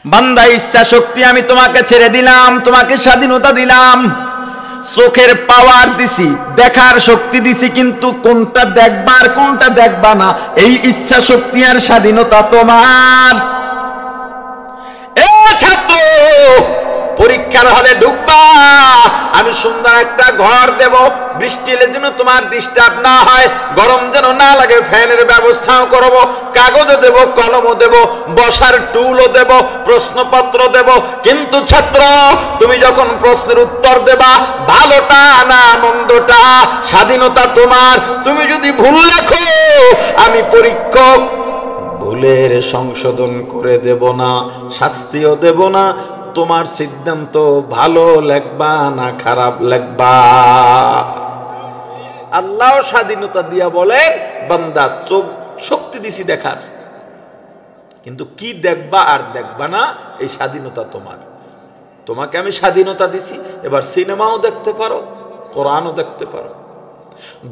বান্দা ইচ্ছা শক্তি আমি তোমাকে ছেড়ে দিলাম, তোমাকে স্বাধীনতা দিলাম, চোখের পাওয়ার দিছি, দেখার শক্তি দিছি, কিন্তু কোনটা দেখবা আর কোনটা দেখবা না এই ইচ্ছা শক্তি আর স্বাধীনতা তোমার। এ ছাত্র, পরীক্ষার হলে ঢুকবা, আমি সুন্দর একটা ঘর দেব, বৃষ্টি এলে যেন তোমার ডিস্টার্ব না হয়, গরম যেন না লাগে, ফ্যানের ব্যবস্থাও করব, কাগজও দেব, কলমও দেব, বসার টুলও দেব, প্রশ্নপত্র দেব। কিন্তু ছাত্র, তুমি যখন প্রশ্নের উত্তর দেবা, ভালোটা না মন্দটা, স্বাধীনতা তোমার। তুমি যদি ভুল লেখো, আমি পরীক্ষক, ভুলের সংশোধন করে দেব না, শাস্তিও দেব না, তোমার সিদ্ধান্ত ভালো লেখবা না খারাপ লেখবা। আল্লাহ স্বাধীনতা দিয়া বলেন, বান্দা চোখ শক্তি দিছি দেখার, কিন্তু কি দেখবা আর দেখবা না এই স্বাধীনতা তোমার। তোমাকে আমি স্বাধীনতা দিছি, এবার সিনেমাও দেখতে পারো, কোরআনও দেখতে পারো,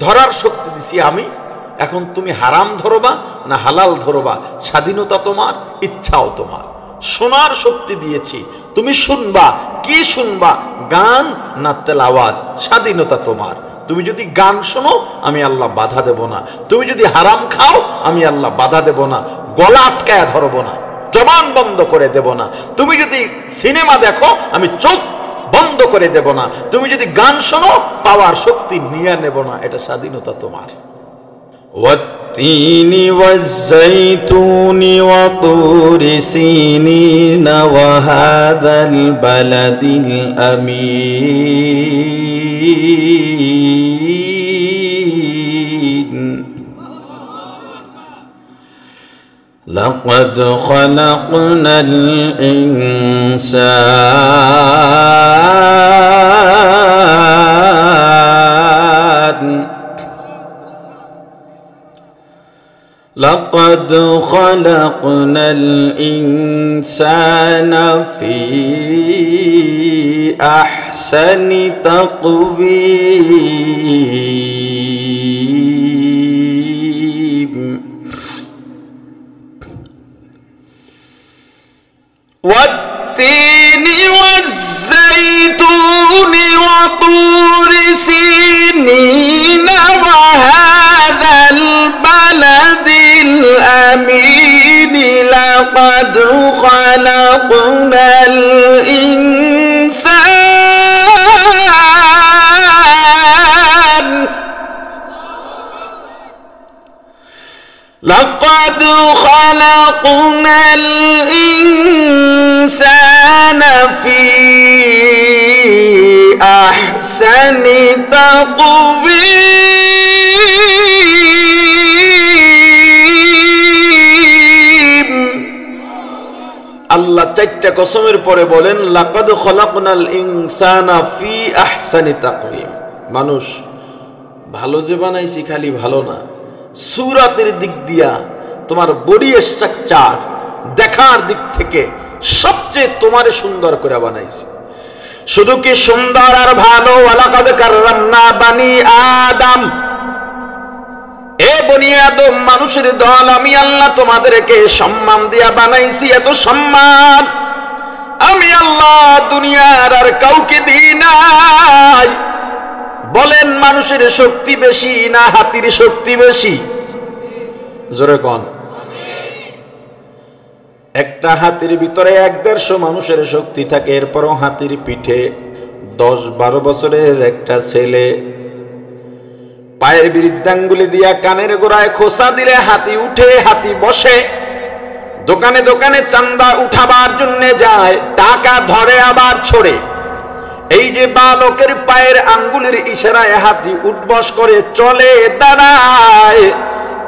ধরার শক্তি দিছি আমি। এখন তুমি হারাম ধরবা না হালাল ধরবা, স্বাধীনতা তোমার, ইচ্ছাও তোমার। শোনার শক্তি দিয়েছি, তুমি শুনবা, কি শুনবা, গান না তেলাওয়াত, স্বাধীনতা তোমার। তুমি যদি গান শোনো, আমি আল্লাহ বাধা দেব না। তুমি যদি হারাম খাও, আমি আল্লাহ বাধা দেব না, গলা আটকায়া ধরবো না, জবান বন্ধ করে দেব না। তুমি যদি সিনেমা দেখো, আমি চোখ বন্ধ করে দেব না। তুমি যদি গান শোনো, পাওয়ার শক্তি নিয়ে নেব না, এটা স্বাধীনতা তোমার। والتين والزيتون وطور سينين وهذا البلد الأمين لقد خلقنا الإنسان لقد خلقنا الإنسان في أحسن تقويم والتين والزيتون وطور سينين وهذا البلد الأمين لقد خلقنا الإنسان لقد خلقنا الإنسان في أحسن تقويم আল্লাহ চারটা কসমের পরে বলেন, লাকাদ খলাকনাল ইনসানা ফি আহসানি তাকওয়িম। মানুষ ভালো যে বানাইছি খালি ভালো না, সূরাতের দিক দিয়া, তোমার বডি স্ট্রাকচার দেখার দিক থেকে সবচেয়ে তোমারে সুন্দর করে বানাইছি। শুধু কি সুন্দর আর ভালো, ওয়ালাকাদ কাররামনা বানি আদম, এ বনি আদম মানুষের দল, আমি আল্লাহ তোমাদেরকে সম্মান দিয়া বানাইছি। এত সম্মান আমি আল্লাহ দুনিয়ার আর কাউকে দিই নাই। বলেন, মানুষের শক্তি বেশি না হাতির শক্তি বেশি? জোরে কোন। একটা হাতির ভিতরে 1-150 মানুষের শক্তি থাকে, এরপরও হাতির পিঠে 10-12 বছরের একটা ছেলে পায়ের বৃদ্ধাঙ্গুলি দিয়া কানের গোড়ায় খোসা দিলে হাতি উঠে, হাতি বসে। দোকানে দোকানে চান্দা উঠাবার জন্য যায়, টাকা ধরে আবার ছড়ে। এই যে বালকের পায়ের আঙ্গুলের ইশারায় হাতি উঠবস করে, চলে, দাঁড়ায়,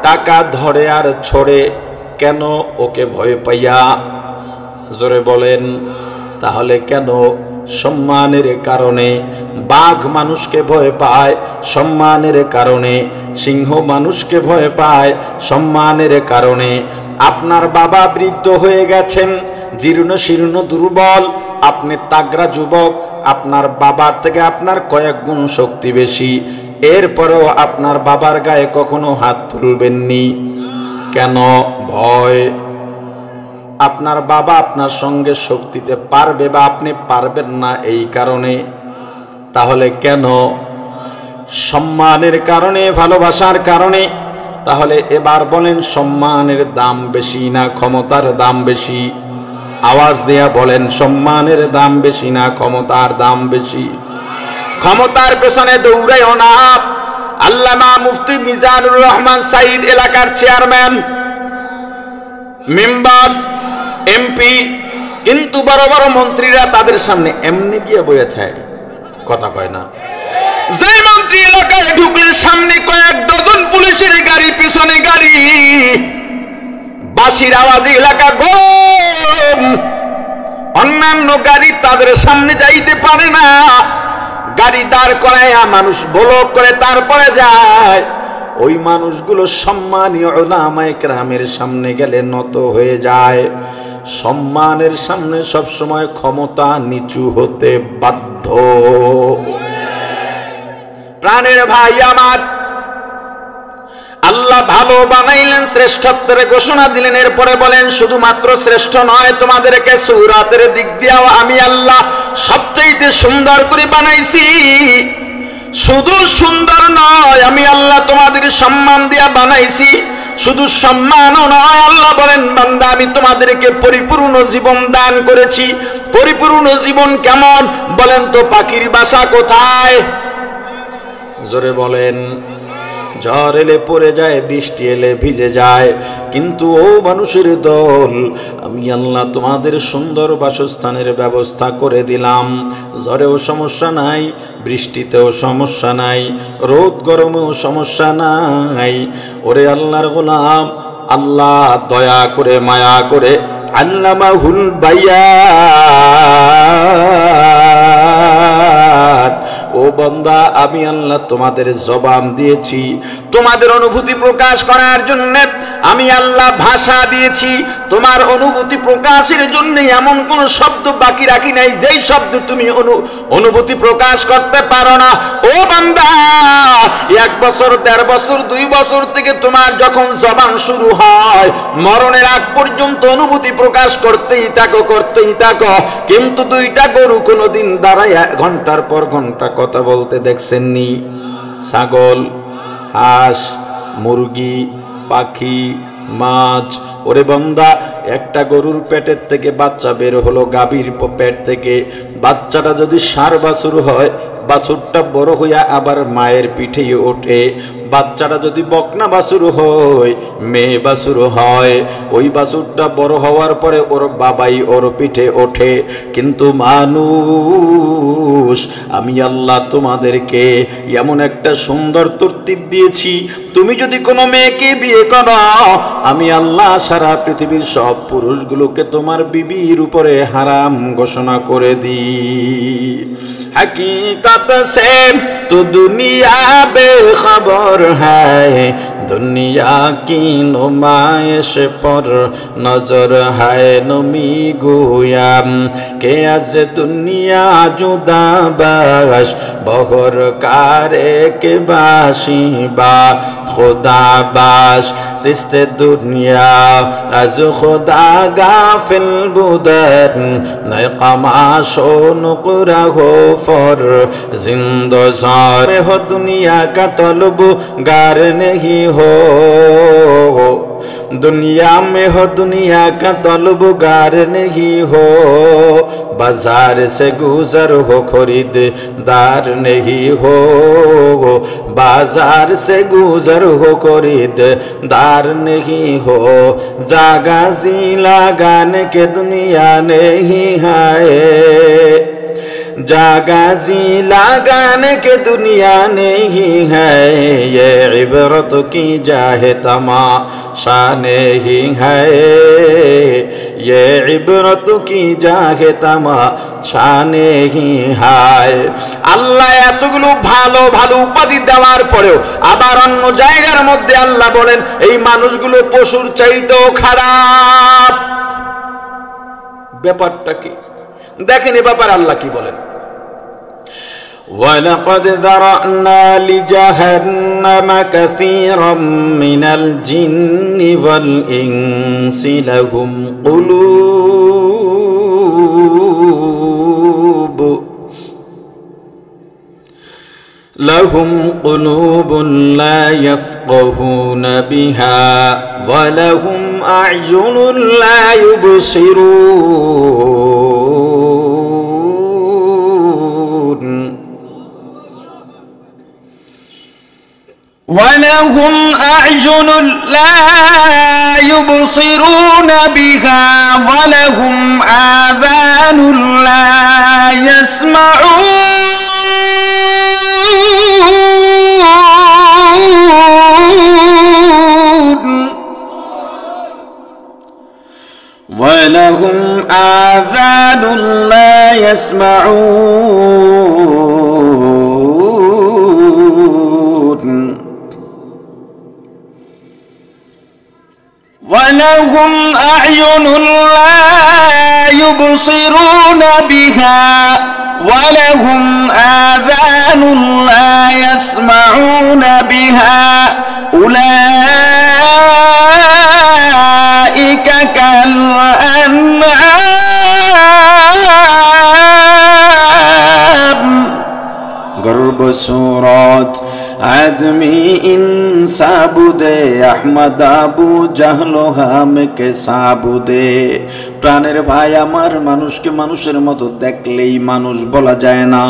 টাকা ধরে আর ছড়ে। কেন? ওকে ভয় পাইয়া। জোরে বলেন। তাহলে কেন? সম্মানের কারণে। বাঘ মানুষকে ভয় পায় সম্মানের কারণে, সিংহ মানুষকে ভয় পায় সম্মানের কারণে। আপনার বাবা বৃদ্ধ হয়ে গেছেন, জীর্ণ শীর্ণ দুর্বল, আপনি তাগড়া যুবক, আপনার বাবার থেকে আপনার কয়েক গুণ শক্তি বেশি, এরপরেও আপনার বাবার গায়ে কখনো হাত তুলবেননি। কেন? ভয়। আপনার বাবা আপনার সঙ্গে শক্তিতে পারবে বা আপনি পারবেন না এই কারণে। তাহলে কেন? সম্মানের কারণে, ভালোবাসার কারণে। তাহলে এবার বলেন, সম্মানের দাম বেশি না ক্ষমতার দাম বেশি? আওয়াজ দেয়া বলেন, সম্মানের দাম বেশি না ক্ষমতার দাম বেশি? ক্ষমতার পেছনে দৌড়াইও না। আল্লামা মুফতি মিজানুর রহমান সাইদ এলাকার চেয়ারম্যান, মেম্বার, এমপি, কিন্তু বড় বড় মন্ত্রীরা তাদের সামনে এমনি গিয়ে বইয়েছে, কথা কয় না। যে মন্ত্রী এলাকায় ঢুকলে সামনে কয়েক ডজন পুলিশের গাড়ি, পিছনে গাড়ি, বাঁশির আওয়াজে এলাকা গম। অন্যান্য গাড়ি তাদের সামনে যাইতে পারে না, গাড়ি দাঁড় করায় মানুষ ব্লক করে তারপরে যায়। ওই মানুষগুলো সম্মানীয় উলামায়ে কেরামের সামনে গেলে নত হয়ে যায়। সম্মানের সামনে সবসময় ক্ষমতা নিচু হতে বাধ্য। প্রাণের ভাই আমার, আল্লাহ ভালো বানাইলেন, শ্রেষ্ঠত্বের ঘোষণা দিলেন, এরপরে বলেন শুধুমাত্র শ্রেষ্ঠ নয়, তোমাদেরকে সূরাতের দিক দিয়েও আমি আল্লাহ সবচেয়ে সুন্দর করে বানাইছি। শুধু সুন্দর নয়, আমি আল্লাহ তোমাদের সম্মান দিয়া বানাইছি। শুধু সম্মানও নয়, আল্লাহ বলেন বান্দা আমি তোমাদেরকে পরিপূর্ণ জীবন দান করেছি। পরিপূর্ণ জীবন কেমন বলেন তো? পাখির বাসা কোথায়? জোরে বলেন। ঝড় এলে পড়ে যায়, বৃষ্টি এলে ভিজে যায়, কিন্তু ও মানুষের দল, আমি আল্লাহ তোমাদের সুন্দর বাসস্থানের ব্যবস্থা করে দিলাম। ঝড়েও সমস্যা নাই, বৃষ্টিতেও সমস্যা নাই, রোদ গরমেও সমস্যা নাই। ওরে আল্লাহর গোলাম, আল্লাহ দয়া করে মায়া করে আল্লামাহুল বায়াত, ও বান্দা আমি আল্লাহ তোমাদের জবান দিয়েছি, তোমাদের অনুভূতি প্রকাশ করার জন্য আমি আল্লাহ ভাষা দিয়েছি। তোমার অনুভূতি প্রকাশের জন্য এমন কোন শব্দ বাকি রাখি নাই যেই শব্দ তুমি অনুভূতি প্রকাশ করতে পারো না। ও বান্দা, 1 বছর, 1.5 বছর, 2 বছর থেকে তোমার যখন জবান শুরু হয়, মরণের আগ পর্যন্ত অনুভূতি প্রকাশ করতেই থাকো, করতেই থাকো। কিন্তু 2টা গরু কোনোদিন দাঁড়ায় ঘন্টার পর ঘন্টা কথা বলতে দেখছেননি? ছাগল, হাঁস, মুরগি, পাখি, মাছ। ওরে বান্দা, একটা গরুর পেটের থেকে বাচ্চা বের হলো, গাভীর পেট থেকে। বাচ্চাটা যদি ষাঁড় বাছুর হয়, বাছুরটা বড় হইয়া আবার মায়ের পিঠে ওঠে। বাচ্চাটা যদি বকনা বাছুর হয়, মেয়ে বাছুর হয়, ওই বাছুরটা বড় হওয়ার পরে ওর বাবাই ওর পিঠে ওঠে। কিন্তু মানুষ, আমি আল্লাহ তোমাদেরকে এমন একটা সুন্দর তরতিব দিয়েছি, তুমি যদি কোনো মেয়েকে বিয়ে করো, আমি আল্লাহ সারা পৃথিবীর সব পুরুষগুলোকে তোমার বিবির উপরে হারাম ঘোষণা করে দিই। हकीकत से तो दुनिया बेखबर है, दुनिया की नुमाइश पर नजर है नमी गोयाम के आज दुनिया जुदा बाश बहर कारे के बाशी बा खुदा बाश सिस्ते दुनिया आज खुदा गाफिल बुदर नए कमाशो नुकरा हो फर जिंदो सारे हो दुनिया का तलब गार नहीं हो, दुनिया में हो दुनिया का तलबगार नहीं हो, बाजार से गुजर हो खरीददार नहीं हो, बाजार से गुजर हो खरीददार नहीं हो, जागा जी लगाने के दुनिया नहीं है, जागा जी लगाने के दुनिया नहीं है, ये इबरत की जाहे तमाशा नहीं है, ये इबरत की जाहे तमाशा नहीं है। আল্লাহ এতগুলো ভালো ভালো উপাধি দেওয়ার পরেও আবার অন্য জায়গার মধ্যে আল্লাহ বলেন এই মানুষগুলো পশুর চাইতেও খারাপ। ব্যাপারটা কি দেখেন, এ ব্যাপারে আল্লাহ কি বলেন? ওয়ালাকাদ যারা'না লিজাহান্নামা কাসীরাম মিনাল জিন্নি ওয়াল ইনসি লাহুম কুলুবুন লা ইয়াফকাহুনা বিহা ওয়া লাহুম আ'য়ুনুন লা ইউবসিরুন وَلَهُمْ أَعْيُنٌ لَا يُبْصِرُونَ بِهَا وَلَهُمْ آذَانٌ لَا يَسْمَعُونَ وَلَهُمْ آذَانٌ لَا يَسْمَعُونَ وَلَهُمْ أَعْيُنٌ لَا يُبْصِرُونَ بِهَا وَلَهُمْ آذَانٌ لَا يَسْمَعُونَ بِهَا أُولَئِكَ كَالْأَنْعَامِ গর্ব সূরত আদমি ইনসাবুদে আহমদ আবু জাহলো হামকে সাবুদে। প্রাণের ভাই আমার, মানুষকে মানুষের মতো দেখলেই মানুষ বলা যায় না,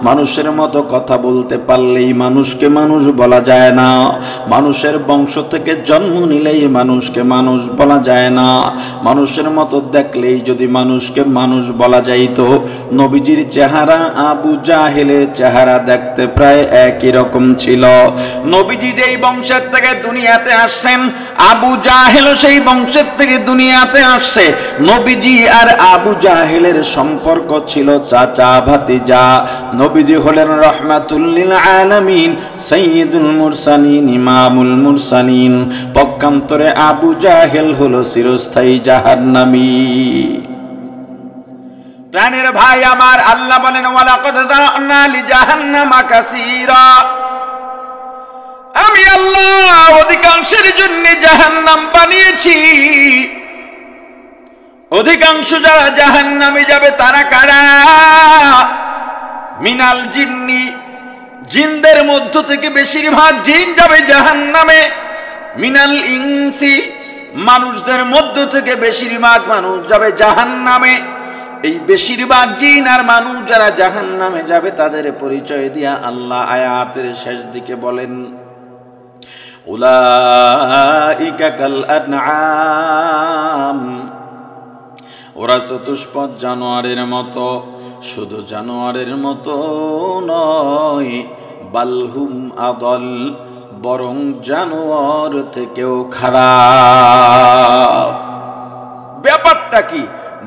মানুষের মতো কথা বলতে পারলেই মানুষকে মানুষ বলা যায় না, মানুষের বংশ থেকে জন্ম নিলেই মানুষকে মানুষ বলা যায় না, মানুষের মতো দেখলেই যদি মানুষকে মানুষ বলা যাইতো, নবীজির চেহারা আবু জাহেলের চেহারা দেখতে প্রায় একই রকম ছিল। নবীজি যেই বংশের থেকে দুনিয়াতে আসছেন, আবু জাহেল সেই বংশের থেকে দুনিয়াতে আসছে। নবীজি আর আবু জাহেলের সম্পর্ক ছিল চাচা ভাতিজা। নবীজি হলেন রাহমাতুল লিল আলামিন, সাইয়্যিদুল মুরসালিন, ইমামুল মুরসালিন। পক্ষান্তরে আবু জাহেল হলো চিরস্থায়ী জাহান্নামী। প্রাণের ভাই আমার, আল্লাহ বলেন ওয়ালাকাদ যারা'না লিজাহান্নামা কাসীরা, আমি আল্লাহ অধিকাংশের জন্য জাহান্নাম বানিয়েছি। অধিকাংশ যারা জাহান্নামে যাবে তারা কারা? মিনাল জিন্নি, জিনদের মধ্য থেকে বেশিরভাগ জিন যাবে জাহান্নামে। মিনাল ইনসি, মানুষদের মধ্য থেকে বেশিরভাগ মানুষ যাবে জাহান্নামে। এই বেশিরভাগ জিন আর মানুষ যারা জাহান্নামে যাবে তাদের পরিচয় দিয়া আল্লাহ আয়াতের শেষ দিকে বলেন উলাইকা কাল আনআম, ওরা চতুষ্পদ জানোয়ারের মতো। শুধু জানোয়ারের মতো নয়, বালহুম আদল, বরং জানোয়ার থেকেও খারাপ। ব্যাপারটা কি?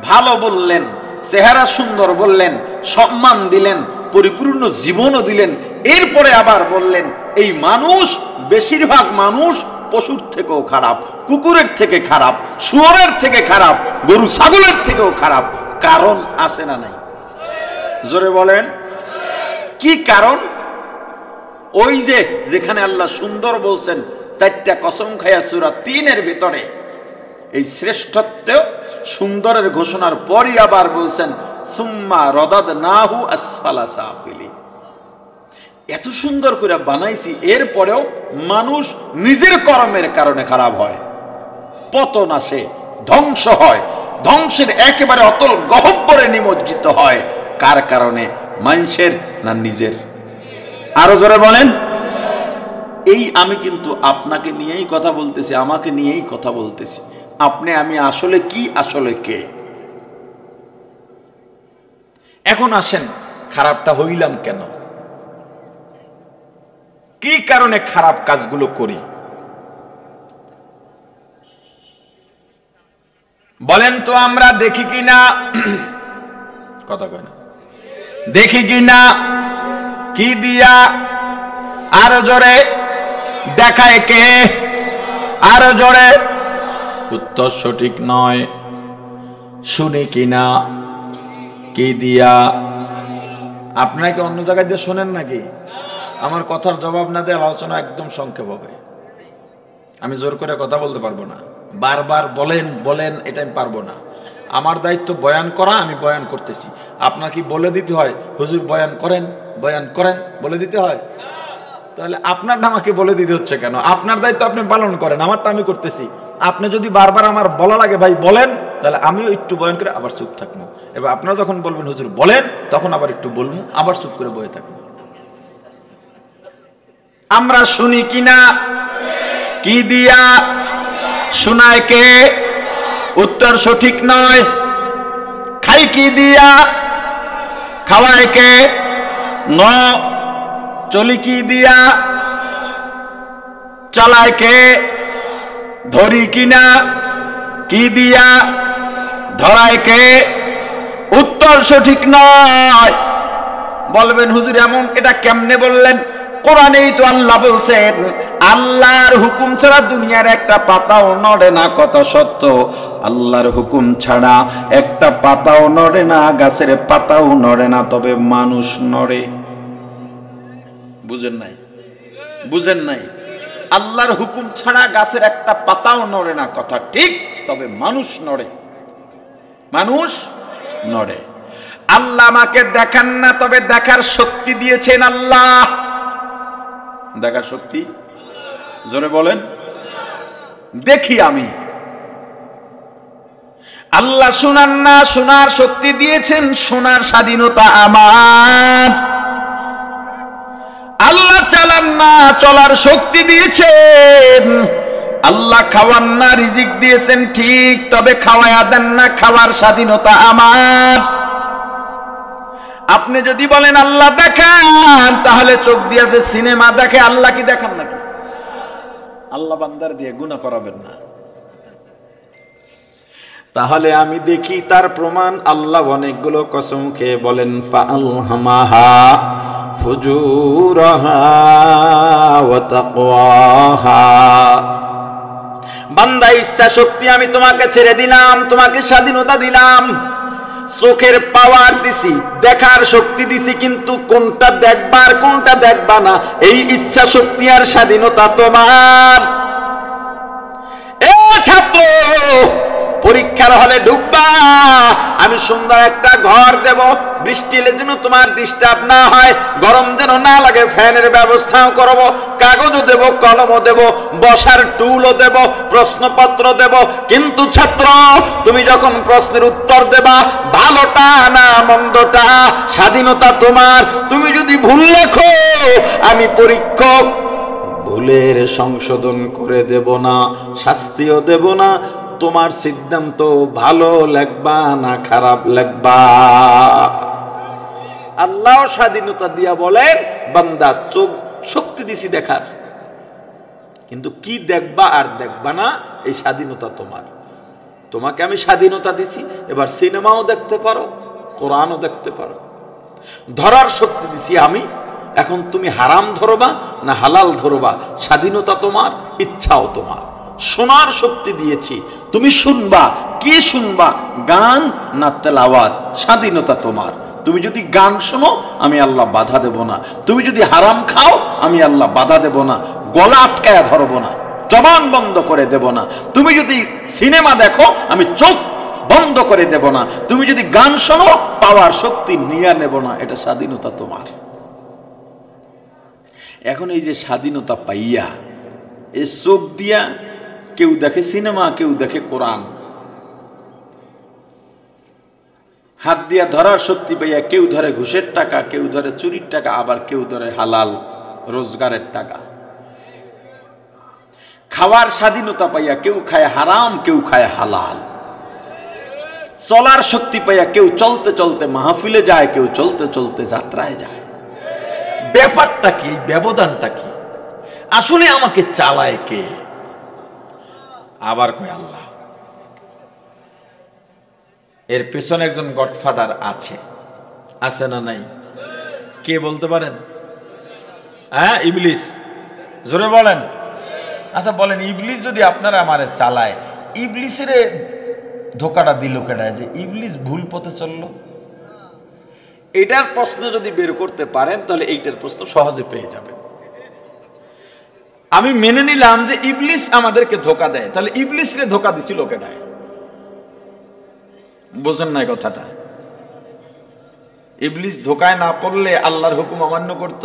ভালো বললেন, চেহারা সুন্দর বললেন, সম্মান দিলেন, পরিপূর্ণ জীবনও দিলেন, এরপরে আবার বললেন এই মানুষ, বেশিরভাগ মানুষ পশুর থেকেও খারাপ, কুকুরের থেকে খারাপ, শুয়োরের থেকে খারাপ, গরু ছাগলের থেকেও খারাপ। কারণ আছে না নাই? জোরে বলেন, কি কারণ? ওই যে যেখানে আল্লাহ সুন্দর বলছেন, চারটা কসম খায়া সূরা ৩-এর ভিতরে এই শ্রেষ্ঠত্ব সুন্দরের ঘোষণার পরই আবার বলছেন সুম্মা রাদাদনাহু আসফালা সাফিলিন। এত সুন্দর করে বানাইছি, এরপরেও মানুষ নিজের কর্মের কারণে খারাপ হয়, পতন আসে, ধ্বংস হয়, ধ্বংসের একেবারে অতল গহ্বরে নিমজ্জিত হয়। কার কারণে? মানুষের না নিজের? আরো জোরে বলেন। এই আমি কিন্তু আপনাকে নিয়েই কথা বলতেছি, আমাকে নিয়েই কথা বলতেছি। আপনি আমি আসলে কি, আসলে কে? এখন আসেন, খারাপটা হইলাম কেন? কি কারণে খারাপ কাজগুলো করি? বলেন তো, আমরা দেখি কি না? কথা কয় না, দেখি কি না? কি দিয়া? আরো জোরে। দেখায় কে? আরো জোরে। উত্তর সঠিক নয়। শুনি কিনা? কি দিয়া? আপনারা কি অন্য জায়গায় দিয়ে শোনেন নাকি? আমার কথার জবাব না দিয়ে আলোচনা একদম সংক্ষেপ হবে। আমি জোর করে কথা বলতে পারবো না, বারবার বলেন বলেন এটা আমি পারবো না। আমার দায়িত্ব বয়ান করা, আমি বয়ান করতেছি। আপনার কি বলে দিতে হয় হুজুর বয়ান করেন বয়ান করেন বলে দিতে হয়? তাহলে আপনারটা আমাকে বলে দিতে হচ্ছে কেন? আপনার দায়িত্ব আপনি পালন করেন, আমারটা আমি করতেছি। আপনি যদি বারবার আমার বলা লাগে ভাই বলেন, তাহলে আমিও একটু বয়ান করে আবার চুপ থাকবো। এবার আপনারা যখন বলবেন হুজুর বলেন, তখন আবার একটু বলবো, আবার চুপ করে বয়ে থাকবো। আমরা শুনি কিনা? কি দিয়া শোনায় কে? উত্তর সঠিক নয়। খাই কি দিয়া? খাওয়ায় কে? ন। চলি কি দিয়া? চালায় কে? ধরি কিনা? কি দিয়া? ধরায় কে? উত্তর সঠিক নয়। বলবেন হুজুর এমন এটা কেমনে বললেন? কোরআনেই তো আল্লাহ বলছেন আল্লাহর হুকুম ছাড়া দুনিয়ার একটা পাতাও নড়ে না। কথা সত্য, আল্লাহর হুকুম ছাড়া একটা পাতাও নড়ে না, গাছের পাতাও নড়ে না, তবে মানুষ নড়ে। বুঝেন নাই? বুঝেন নাই? আল্লাহর হুকুম ছাড়া গাছের একটা পাতাও নড়ে না, কথা ঠিক, তবে মানুষ নড়ে। মানুষ নড়ে। আল্লাহ আমাকে দেখান না, তবে দেখার শক্তি দিয়েছেন আল্লাহ। দেখার শক্তি জোরে বলেন। দেখি আমি। আল্লাহ শোনান না, শোনার শক্তি দিয়েছেন, শোনার স্বাধীনতা আমার। আল্লাহ চালান না, চলার শক্তি দিয়েছেন। আল্লাহ খাওয়ান না, রিজিক দিয়েছেন ঠিক, তবে খাওয়ায়া দেন না, খাওয়ার স্বাধীনতা আমার। আপনি যদি বলেন আল্লাহ দেখান, তাহলে চোখ দিয়ে যে সিনেমা দেখে আল্লাহ কি দেখান নাকি? আল্লাহ বান্দার দিয়ে গুনাহ করাবেন না। তাহলে আমি দেখি তার প্রমাণ। আল্লাহ অনেকগুলো কসম খেয়ে বলেন ফাআলহামাহা ফুজুরাহা ওয়া তাকওয়াহা। বান্দা ইচ্ছা শক্তি আমি তোমাকে ছেড়ে দিলাম, তোমাকে স্বাধীনতা দিলাম, চোখের পাওয়ার দিছি, দেখার শক্তি দিছি, কিন্তু কোনটা দেখবা আর কোনটা দেখবা না এই ইচ্ছা শক্তি আর স্বাধীনতা তোমার। এ ছাত্র, পরীক্ষার হলে ঢুকবা, আমি সুন্দর একটা ঘর দেব, বৃষ্টি এলে যেন তোমার ডিস্টার্ব না হয়, গরম যেন না লাগে, ফ্যানের ব্যবস্থাও করব, কাগজও দেব, কলমও দেব, বসার টুলও দেব, প্রশ্নপত্র দেব। কিন্তু ছাত্র, তুমি যখন প্রশ্নের উত্তর দেবা, ভালোটা না মন্দটা স্বাধীনতা তোমার। তুমি যদি ভুল লেখো, আমি পরীক্ষক, ভুলের সংশোধন করে দেব না, শাস্তিও দেব না। তোমার সিদ্ধান্ত, ভালো লেখবা না খারাপ লেখবা। আল্লাহ স্বাধীনতা দিয়া বলেন বান্দা চোখ শক্তি দিছি দেখার, কিন্তু কি দেখবা আর দেখবা না এই স্বাধীনতা তোমার। তোমাকে আমি স্বাধীনতা দিছি, এবার সিনেমাও দেখতে পারো, কোরআনও দেখতে পারো। ধরার শক্তি দিছি আমি, এখন তুমি হারাম ধরবা না হালাল ধরবা, স্বাধীনতা তোমার, ইচ্ছাও তোমার। শোনার শক্তি দিয়েছি, তুমি শুনবা, কি শুনবা, গান না তেলাওয়াত, স্বাধীনতা তোমার। তুমি যদি গান শোনো, আমি আল্লাহ বাধা দেব না। তুমি যদি হারাম খাও, আমি আল্লাহ বাধা দেব না, গলা আটকায়া ধরবো না, জবান বন্ধ করে দেব না। তুমি যদি সিনেমা দেখো, আমি চোখ বন্ধ করে দেব না। তুমি যদি গান শোনো, পাওয়ার শক্তি নিয়ে নেব না, এটা স্বাধীনতা তোমার। এখন এই যে স্বাধীনতা পাইয়া, এই চোখ দিয়া কেউ দেখে সিনেমা, কেউ দেখে কোরআন, হাত দিয়া ধরার শক্তি পাইয়া কেউ ধরে ঘুষের টাকা, কেউ ধরে চুরির টাকা, আবার কেউ ধরে হালাল রোজগারের টাকা। খাওয়ার স্বাধীনতা পাইয়া কেউ খায় হারাম, কেউ খায় হালাল। চলার শক্তি পাইয়া কেউ চলতে চলতে মাহফিলে যায়, কেউ চলতে চলতে যাত্রায় যায়। ব্যাপারটা কি, ব্যবধানটা কি? আসলে আমাকে চালায় কে? আবার কয় আল্লাহ। এর পেছনে একজন গডফাদার আছে, আছে না নাই? কে বলতে পারেন? হ্যাঁ, ইবলিস। জোরে বলেন। আচ্ছা বলেন, ইবলিস যদি আপনারা আমারে চালায়, ইবলিসের ধোকাটা দিল কেডা যে ইবলিস ভুল পথে চললো? এটার প্রশ্ন যদি বের করতে পারেন তাহলে এইটার প্রশ্ন সহজে পেয়ে যাবেন। আমি মেনে নিলাম যে ইবলিস আমাদেরকে ধোকা দেয়, তাহলে ইবলিসরে ধোকা দিছিল কেডা? বুঝেন না কথাটা? ইবলিস ধোকায় না পড়লে আল্লাহর হুকুম অমান্য করত?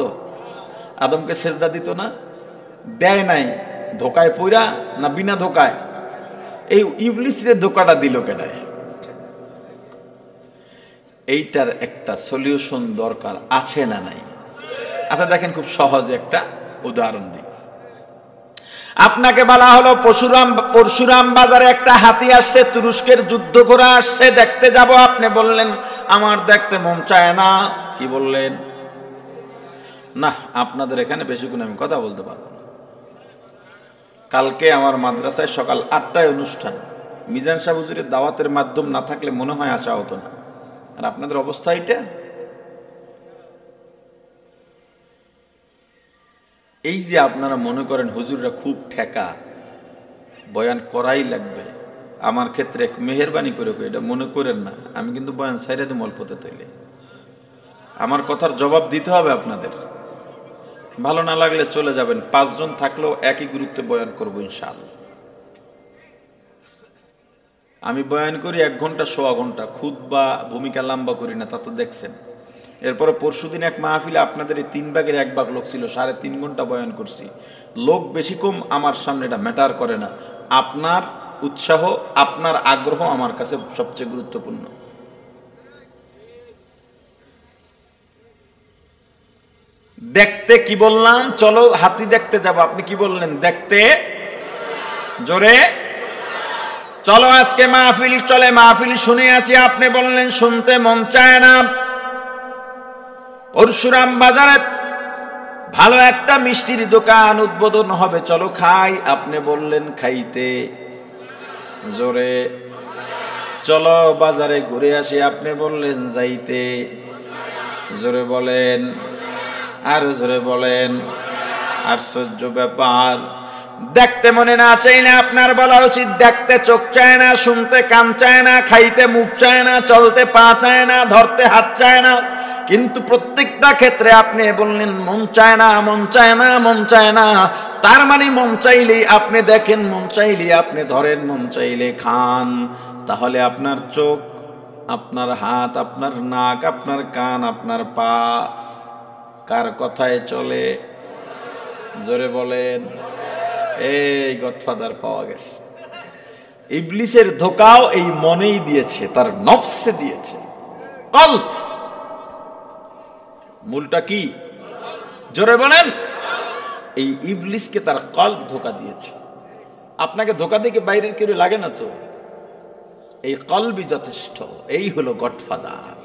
আদমকে সেজদা দিত না? দেয় নাই। ধোকায় পইরা না বিনা ধোকায়? এই ইবলিসরে ধোকাটা দিল কেডায়? এইটার একটা সলিউশন দরকার আছে না নাই? আচ্ছা দেখেন, খুব সহজে একটা উদাহরণ দিই। আপনাকে বলা হলো পরশুরাম বাজারে একটা হাতি আসছে, তুরস্কের যুদ্ধ ঘোড়া আসছে, দেখতে যাব। আপনি বললেন আমার দেখতে মন চায় না। কি বললেন? না, আপনাদের এখানে বেশিক্ষণ আমি কথা বলতে পারবো না। কালকে আমার মাদ্রাসায় সকাল 8টায় অনুষ্ঠান। মিজান সাহেব হুজুরের দাওয়াতের মাধ্যম না থাকলে মনে হয় আসা হতো না। আর আপনাদের অবস্থা এটা। এই যে আপনারা মনে করেন হুজুররা খুব ঠেকা, বয়ান করাই লাগবে, আমার ক্ষেত্রে এক মেহেরবানি করে এটা মনে করেন না। আমি কিন্তু বয়ান সাইরা দিই অল্পতে তৈলে। আমার কথার জবাব দিতে হবে আপনাদের। ভালো না লাগলে চলে যাবেন। 5 জন থাকলেও একই গুরুত্বে বয়ান করবো ইনশাআল্লাহ। আমি বয়ান করি 1 ঘন্টা, 1.25 ঘন্টা, খুতবা ভূমিকা লম্বা করি না, তা তো দেখছেন। এরপরে পরশুদিন এক মাহফিলে আপনাদের এই 3 ভাগের 1 ভাগ লোক ছিল, 3.5 ঘন্টা বয়ান করছি। লোক বেশি কম আমার সামনে এটা ম্যাটার করে না। আপনার উৎসাহ, আপনার আগ্রহ আমার কাছে সবচেয়ে গুরুত্বপূর্ণ। দেখতে কি বললাম? চলো হাতি দেখতে যাব। আপনি কি বললেন? দেখতে। জোরে চলো আজকে মাহফিল চলে, মাহফিল শুনে আছি। আপনি বললেন শুনতে মন চায় না। পরশুরাম বাজারে ভালো একটা মিষ্টির দোকান উদ্বোধন হবে, চলো খাই। আপনি বললেন খাইতে। জোরে চলো বাজারে ঘুরে আসি। আপনি বললেন যাইতে। জোরে বলেন, আর জোরে বলেন। আশ্চর্য ব্যাপার। দেখতে মনে না চাইলে আপনার বলা উচিত দেখতে চোখ চায় না, শুনতে কান চায় না, খাইতে মুখ চায় না, চলতে পা চায় না, ধরতে হাত চায় না। কিন্তু প্রত্যেকটা ক্ষেত্রে আপনি বললেন মন চায় না, মন চায় না, মন চায় না। তার মানে মন চাইলেই আপনি দেখেন, মন চাইলেই আপনি ধরেন, মন চাইলে খান। তাহলে আপনার চোখ, আপনার হাত, আপনার নাক, আপনার কান, আপনার পা কার কথায় চলে? জোরে বলেন। এই গডফাদার পাওয়া গেছে। ইবলিসের ধোকাও এই মনেই দিয়েছে, তার নফসে দিয়েছে। কলব। মূলটা কি? জোরে বলেন। এই ইবলিসকে তার কলব ধোকা দিয়েছে। আপনাকে ধোকা দিয়ে বাইরের কেউ লাগে না তো, এই কলবই যথেষ্ট। এই হলো গডফাদার।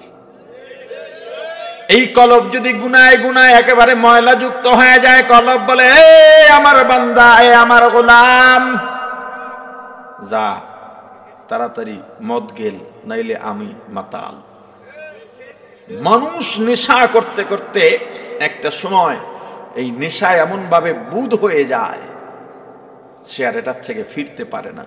এই কলব যদি গুনায় গুনায় একেবারে ময়লা যুক্ত হয়ে যায়, কলব বলে এ আমার বান্দা, এ আমার গোলাম, যা তাড়াতাড়ি মদ গেল, নাইলে আমি মাতাল। মানুষ নেশা করতে করতে একটা সময় এই নেশায় এমন ভাবে বুঁদ হয়ে যায়, সে আর এটার থেকে ফিরতে পারে না।